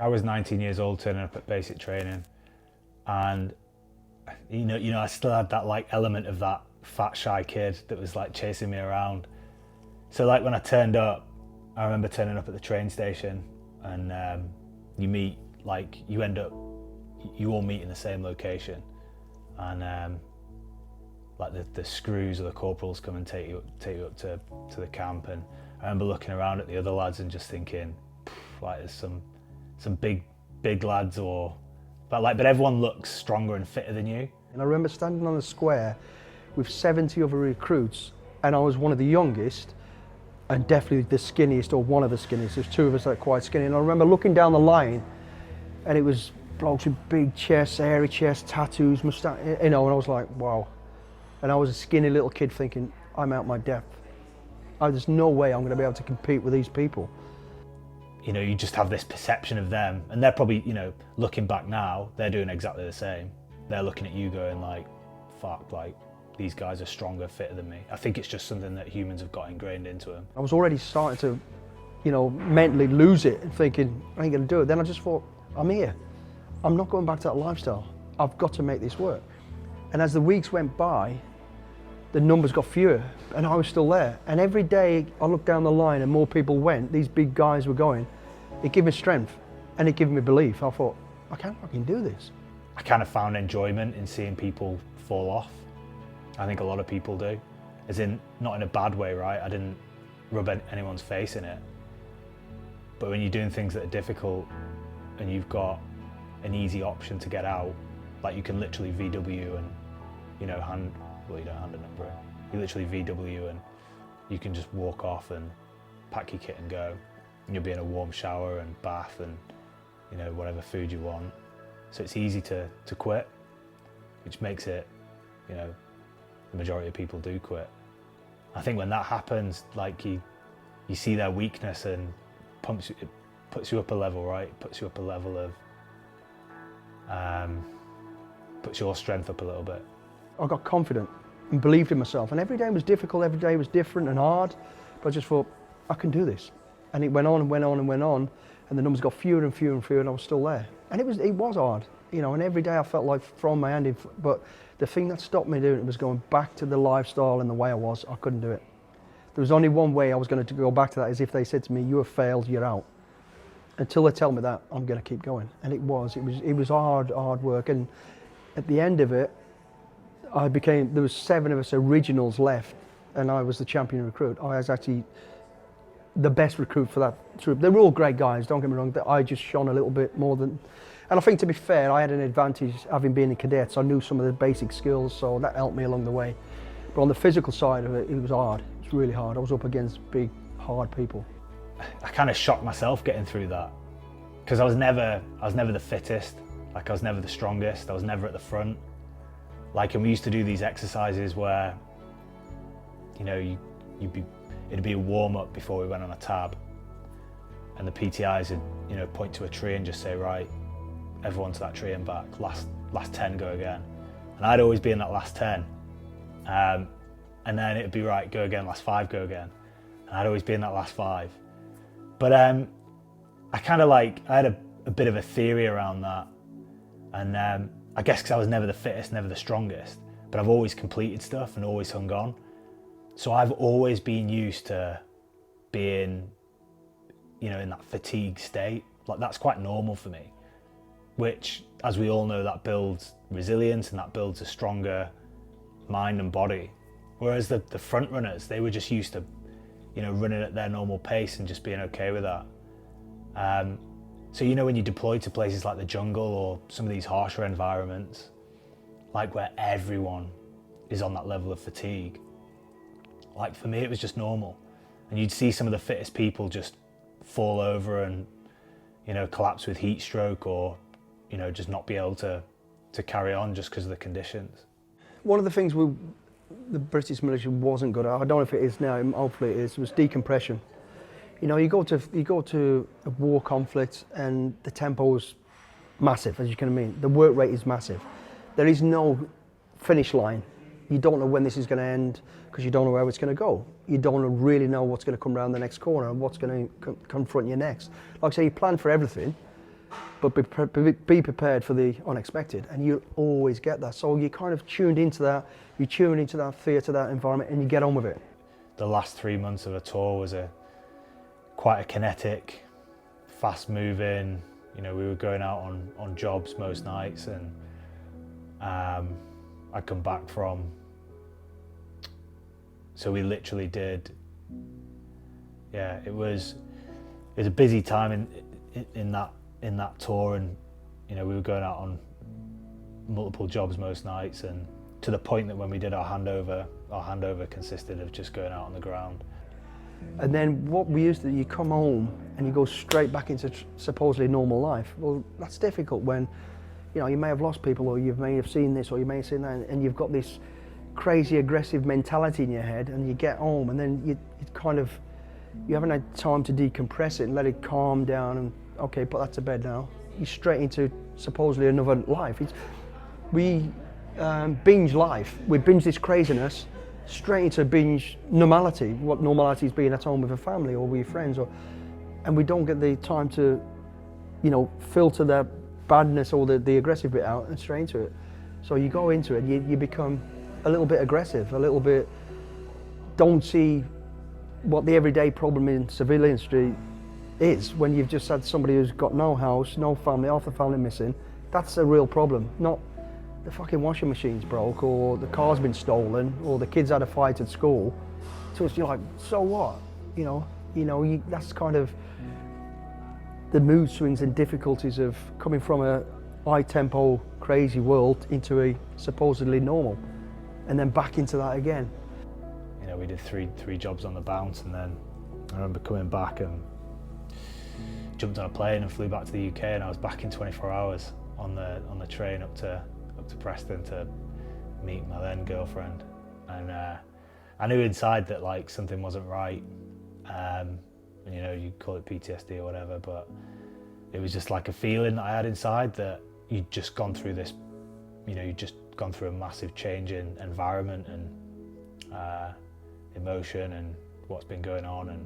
I was 19 years old turning up at basic training, and I still had that like element of that fat shy kid that was like chasing me around. So like when I turned up, I remember turning up at the train station, and you all meet in the same location, and like the screws or the corporals come and take you up to the camp. And I remember looking around at the other lads and just thinking, like there's some big lads, but everyone looks stronger and fitter than you. And I remember standing on the square with 70 other recruits, and I was one of the youngest and definitely the skinniest, or one of the skinniest. There's two of us that are quite skinny, and I remember looking down the line, and it was blokes with big chests, hairy chests, tattoos, moustache, and I was like, wow. And I was a skinny little kid thinking, I'm out my depth. There's no way I'm going to be able to compete with these people. You just have this perception of them, and they're probably, looking back now, they're doing exactly the same. They're looking at you going like, fuck, like these guys are stronger, fitter than me. I think it's just something that humans have got ingrained into them. I was already starting to, mentally lose it and thinking, I ain't going to do it. Then I just thought, I'm here. I'm not going back to that lifestyle. I've got to make this work. And as the weeks went by, the numbers got fewer, and I was still there. And every day I looked down the line and more people went, these big guys were going, it gave me strength and it gave me belief. I thought, I can do this. I kind of found enjoyment in seeing people fall off. I think a lot of people do, as in, not in a bad way, right? I didn't rub anyone's face in it. But when you're doing things that are difficult and you've got an easy option to get out, like you can literally VW and, you don't hand a number in. You literally VW and you can just walk off and pack your kit and go. And you'll be in a warm shower and bath and, whatever food you want. So it's easy to quit, which makes it, the majority of people do quit. I think when that happens, like you see their weakness and it puts you up a level, right? It puts you up a level of, puts your strength up a little bit. I got confident and believed in myself, and every day was difficult, every day was different and hard, but I just thought, I can do this. And it went on and went on and went on, and the numbers got fewer and fewer and fewer, and I was still there. And it was hard, and every day I felt like throwing my hand in, but the thing that stopped me doing it was going back to the lifestyle and the way I was. I couldn't do it. There was only one way I was going to go back to that, is if they said to me, you have failed, you're out. Until they tell me that, I'm going to keep going. And it was hard work, and at the end of it, there was 7 of us originals left, and I was the champion recruit. I was actually the best recruit for that troop. They were all great guys, don't get me wrong, I just shone a little bit more than, and I think, to be fair, I had an advantage having been in cadets. I knew some of the basic skills, so that helped me along the way. But on the physical side of it, it was hard. It was really hard. I was up against big, hard people. I kind of shocked myself getting through that, because I was never the fittest, like I was never the strongest, I was never at the front. Like, and we used to do these exercises where, it'd be a warm-up before we went on a tab, and the PTIs would, point to a tree and just say, right, everyone to that tree and back, last 10 go again. And I'd always be in that last 10. And then it'd be, right, go again, last 5 go again. And I'd always be in that last 5. But I kind of I had a bit of a theory around that. And I guess because I was never the fittest, never the strongest, but I've always completed stuff and always hung on. So I've always been used to being, in that fatigue state. Like, that's quite normal for me, which, as we all know, that builds resilience and that builds a stronger mind and body. Whereas the front runners, they were just used to, running at their normal pace and just being okay with that. So, when you deploy to places like the jungle or some of these harsher environments, like where everyone is on that level of fatigue, like for me, it was just normal. And you'd see some of the fittest people just fall over and, collapse with heat stroke, or, just not be able to carry on just because of the conditions. One of the things the British military wasn't good at, I don't know if it is now, hopefully it is, was decompression. You go to a war conflict and the tempo is massive, as you can imagine. The work rate is massive. There is no finish line. You don't know when this is going to end because you don't know where it's going to go. You don't really know what's going to come around the next corner and what's going to confront you next. Like I say, you plan for everything, but be prepared for the unexpected, and you'll always get that. So you're kind of tuned into that, you tune into that theatre, that environment, and you get on with it. The last 3 months of a tour was quite a kinetic, fast-moving. You know, we were going out on jobs most nights, and I'd come back from. So we literally did. Yeah, it was a busy time in that tour, and you know, we were going out on multiple jobs most nights, and to the point that when we did our handover consisted of just going out on the ground. And then what we used to, you come home and you go straight back into supposedly normal life. Well, that's difficult when, you know, you may have lost people, or you may have seen this, or you may have seen that, and you've got this crazy aggressive mentality in your head, and you get home and then you haven't had time to decompress it and let it calm down and, okay, put that to bed now. You're straight into supposedly another life. We binge life. We binge this craziness straight into binge normality. What normality is being at home with a family or with your friends, and we don't get the time to, you know, filter that badness or the aggressive bit out and straight into it. So you go into it, you become a little bit aggressive, a little bit, don't see what the everyday problem in civilian street is when you've just had somebody who's got no house, no family, half the family missing. That's a real problem, not the fucking washing machine's broke, or the car's been stolen, or the kids had a fight at school. So it's, you're like, so what? That's kind of the mood swings and difficulties of coming from a high tempo, crazy world into a supposedly normal, and then back into that again. You know, we did three jobs on the bounce, and then I remember coming back and jumped on a plane and flew back to the UK, and I was back in 24 hours on the train up to Preston to meet my then girlfriend. And I knew inside that like something wasn't right, and you know, you call it PTSD or whatever, but it was just like a feeling that I had inside that you'd just gone through this, you know, you'd just gone through a massive change in environment and emotion and what's been going on, and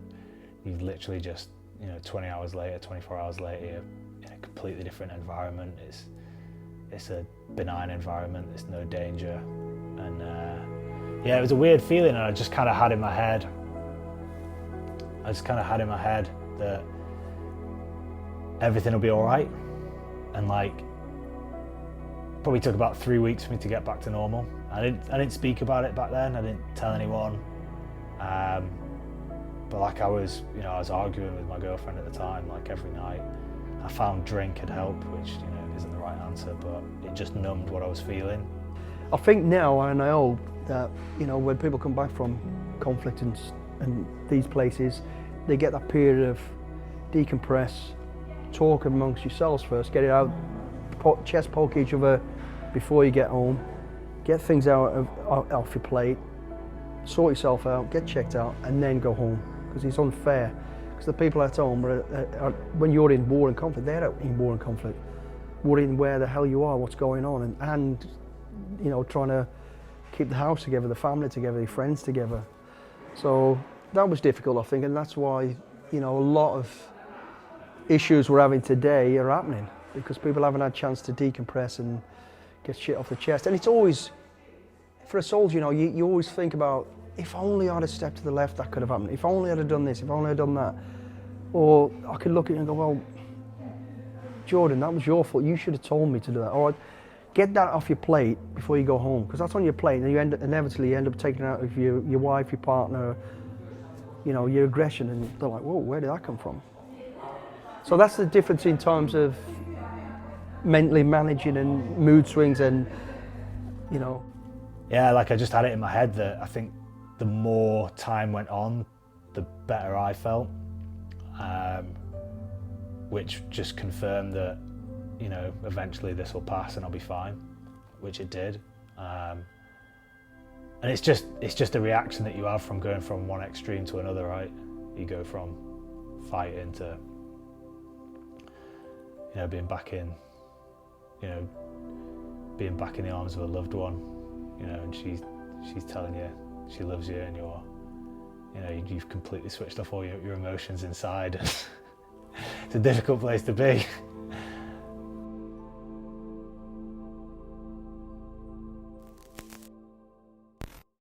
you've literally just, you know, 20 hours later, 24 hours later, you're in a completely different environment. It's a benign environment, there's no danger, and yeah, it was a weird feeling, and I just kind of had in my head that everything will be all right, and like probably took about 3 weeks for me to get back to normal. I didn't speak about it back then, I didn't tell anyone, but like I was arguing with my girlfriend at the time, like every night. I found drink had helped, which, you know, isn't the right answer, but it just numbed what I was feeling. I think now, and I hope that, you know, when people come back from conflict and these places, they get that period of decompress, talk amongst yourselves first, get it out, chest poke each other before you get home, get things out off your plate, sort yourself out, get checked out, and then go home, because it's unfair. Because the people at home are, when you're in war and conflict, they're in war and conflict, worrying where the hell you are, what's going on, and you know, trying to keep the house together, the family together, your friends together. So that was difficult, I think, and that's why, you know, a lot of issues we're having today are happening, because people haven't had a chance to decompress and get shit off the chest. And it's always, for a soldier, you know, you always think about, if only I'd have stepped to the left, that could have happened. If only I'd have done this, if only I'd done that. Or I could look at it and go, well, Jordan, that was your fault. You should have told me to do that. Or get that off your plate before you go home, because that's on your plate, and you inevitably end up taking it out of your wife, your partner, you know, your aggression, and they're like, whoa, where did that come from? So that's the difference in terms of mentally managing and mood swings, and, you know. Yeah, like I just had it in my head that I think the more time went on, the better I felt, which just confirmed that, you know, eventually this will pass and I'll be fine, which it did. And it's just a reaction that you have from going from one extreme to another, right? You go from fighting to, you know, being back in the arms of a loved one, you know, and she's telling you she loves you, and you've completely switched off all your emotions inside. It's a difficult place to be.